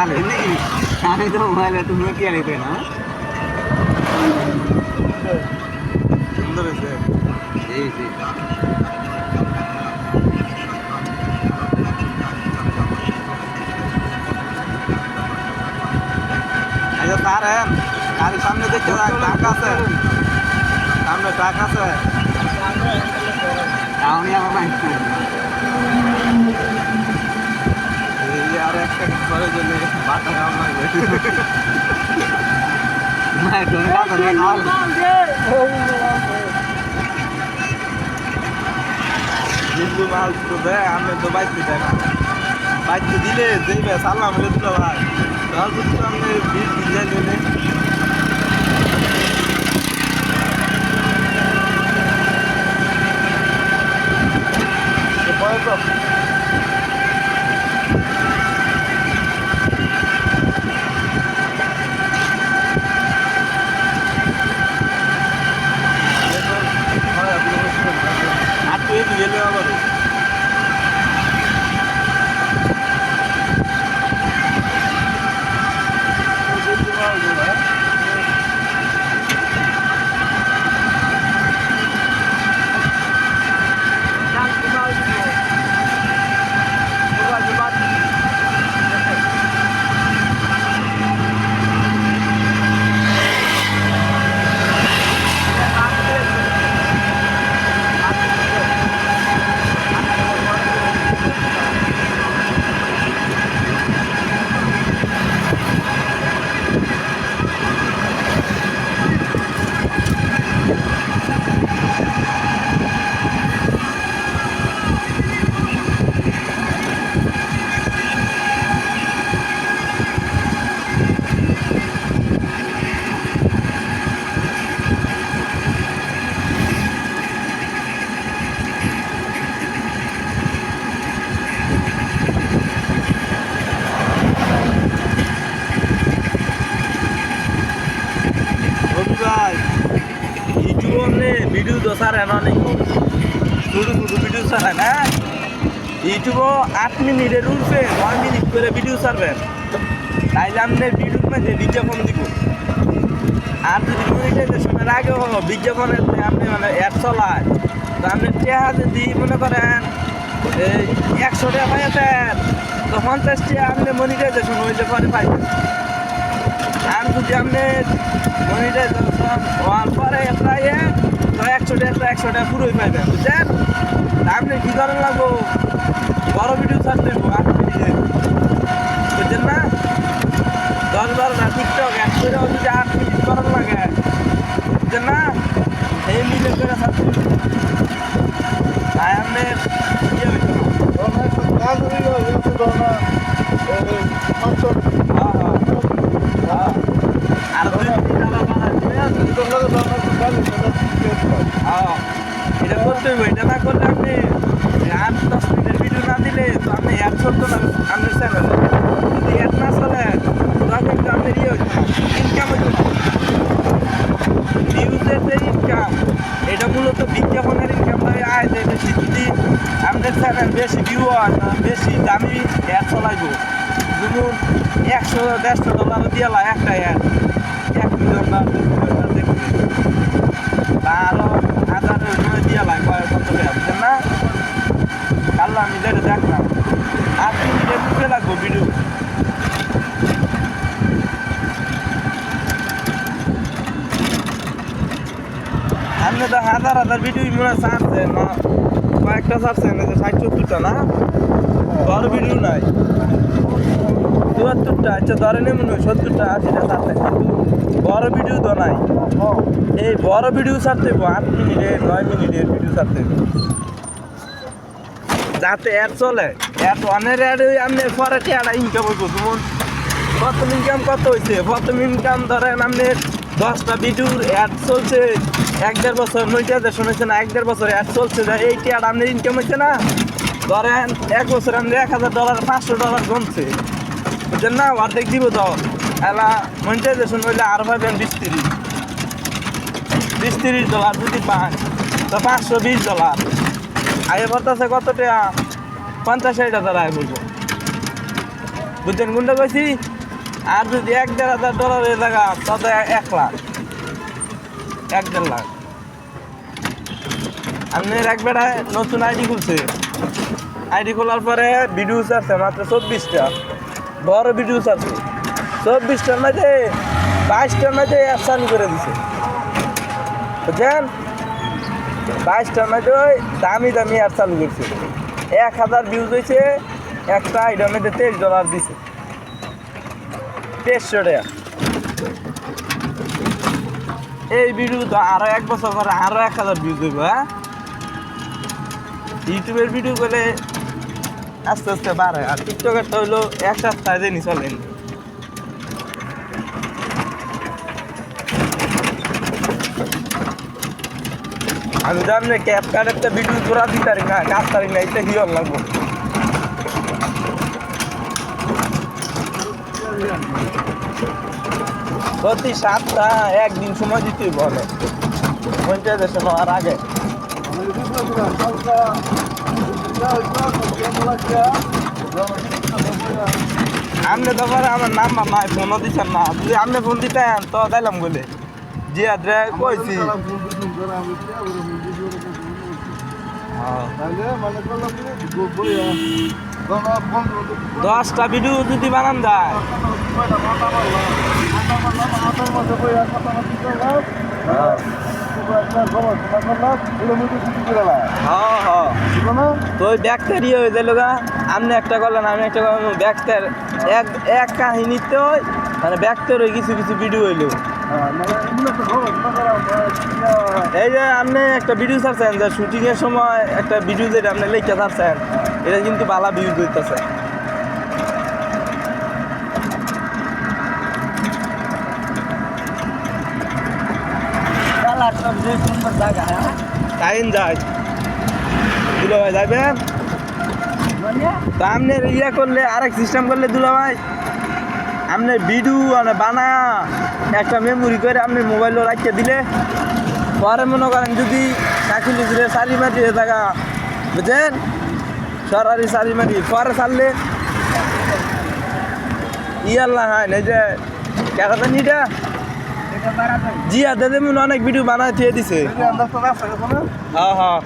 ভালো নাকি আমি তো মোবাইল তুমি কি আলিতে না সুন্দর হয়েছে জি জি আচ্ছা স্যার গাড়ির সামনে দেখতে ট্রাক আছে সামনে ট্রাক আছে তাহলে আমার মাইন্ড এই আর একটা পরে জন্য বাটা খাওয়া লাগবে मैं तो ना तो मैं कॉल হিন্দু মাল তো দেয় আমি তো বাইতে দেয় না বাইতে দিলে দেবে সালাম হলে দিল ভাই তাহলে তো আমি 20 দিন যাই দিলে পরে তো আর তুই গেলে আবার ভিডিও তো সারে না নেই ছোটো ছোটো ভিডিও সারে না ইউটিউবও 8 মিনিটের উঠবে 9 মিনিট করে ভিডিও ছাড়বেন তাইলে আপনার ভিডিওর মধ্যে বিজ্ঞাপন দিব আর যদি মনিটাইজেশনের আগে বিজ্ঞাপনের আপনি মানে অ্যাড চলায় তো আপনি টেহা যদি মনে করেন 100 টাকা পাইতেন তো 50 টাকা আপনি মনিটাইজেশন হইতে পারে পাইবেন আর যদি আপনি মনিটাইজেশন হওয়ার পরে প্রায় তো 100 টাকা পুরোই পাইবেন বুঝছেন আপনি কী করেন লাগবো বড় ভিডিও ছাড়তে বুঝছেন না 10-12টা টিকটক এক করে যদি 8 মিনিট করার লাগে বুঝছেন না এই মিলে করে ছাড়তে তাই আপনি ইয়ে হইতো আর এটা করতে হইব এটা না করলে আপনি 8-10 মিনিটের ভিডিও না দিলে তো আপনি অ্যাড চলতো না আপনার চ্যানেলে যদি অ্যাড না চলে তখন কিন্তু আপনার ইয়ে হইতো ইনকাম হইতো না নিউজের যে ইনকাম এটা মূলত বিজ্ঞাপনের ইনকামটাই আয় দেয় বেশি যদি আপনার চ্যানেল বেশি ভিউ হয় বেশি দামি অ্যাড চলাইব যেমন $100-150 দিয়ে লাই একটা অ্যাড 1 মিলিয়ন না 2 মিলিয়ন দেখবে আরো হাজারের দিয়ে লাই কত টাকা বুঝছেন না কাল আমি যেটা দেখলাম 8 মিনিটে ঢুকে লাগবো ভিডিও আপনি তো হাজার ভিডিও মনে ছাড়ছেন না কয়েকটা ছাড়ছেন 60-70টা না বড় ভিডিও নাই 74টা আচ্ছা ধরে নেই মনে হয় 70টা 80টা ছাড়ছেন কিন্তু বড় ভিডিও তো নাই এই বড় ভিডিও ছাড়তে 8 মিনিটের 9 মিনিটের ভিডিও ছাড়তে যাতে অ্যাড চলে অ্যাড অনের অ্যাড আপনি পরে টেয়ারা ইনকাম হইব যেমন প্রথম ইনকাম কত হয়েছে প্রথম ইনকাম ধরেন আপনি 10টা ভিডিওর অ্যাড চলছে 1-1.5 বছর মনিটাইজেশন হয়েছে না 1-1.5 বছর অ্যাড চলছে এই টেয়ার আপনার ইনকাম হয়েছে না ধরেন 1 বছর আপনি $1000 $500 জমছে বুঝছেন না অর্ধেক দিব তো এলা মনিটাইজেশন হইলে আরো পাবেন $20-30 যদি পান তো $520 আগে বলতেছে কত টাকা 50-60 হাজার আয় বলবো বুঝছেন কোনটা কইছি আর যদি 1-1.5 হাজার $1.5 টাকা তাতে 1 লাখ 1-1.5 লাখ। আপনার এক বেড়ায় নতুন আইডি খুলছে, আইডি খোলার পরে ভিডিও ছাড়ছে মাত্র 24টা, বড় ভিডিও ছাড়ছে 24টার মধ্যে 22টার মধ্যে অ্যাপ চালু করে দিছে, বুঝছেন? 22টার মধ্যে ওই দামি দামি অ্যাপ চালু করছে। 1000 ভিউজ হয়েছে, একটা আইডির মধ্যে $23 দিছে, 2300 টাকা। এই ভিডিও তো আরো 1 বছর পরে আরো 1000 ভিউজ হইব। হ্যাঁ, ইউটিউবের ভিডিও করলে আস্তে আস্তে বাড়ে, আর টিকটকেরটা হইলো 1 সপ্তাহ দিনই চলেন। আমি তো আপনি ক্যাপকাট একটা ভিডিও করা দিতে পারি না, কাজ পারি না, এটা হিয়র লাগবো। প্রতি সপ্তাহ একদিন সময় দিতে বলে 50 পাওয়ার আগে। আপনি তো পরে আমার নাম্বার নাই, ফোনও দিচ্ছেন না। যদি আপনি ফোন দিতেন তো দিলাম বলে জি আদ্রে কইছি। 10টা ভিডিও যদি বানান যায়, তো ওই ব্যাগটার ইয়ে হয়ে গেল গা। আপনি একটা করলেন, আমি একটা করলাম, ব্যাগটার এক কাহিনীতে ওই মানে ব্যাগটার ওই কিছু কিছু ভিডিও হইলো। এই যে আপনি একটা ভিডিও ছাড়ছেন যে শুটিং এর সময় একটা ভিডিও যেটা আপনি লেখা ছাড়ছেন, এটা কিন্তু ভালো ভিউজ হইতেছে। টাইম যায় দুলা ভাই যাবেন তো আপনি ইয়ে করলে আরেক সিস্টেম করলে দুলা ভাই আপনি ভিডিও বানা একটা মেমোরি করে আপনি মোবাইলও রাখিয়ে দিলে পরে মনে করেন যদি চাকরি লিখলে সারি মাটি থাকা, বুঝছেন, সরারি সারি মাটি পরে ছাড়লে ইয়াল্লা হয় না যে কেটা জানি এটা জি দাদা মনে অনেক ভিডিও বানায় দিয়ে দিছে। হ্যাঁ হ্যাঁ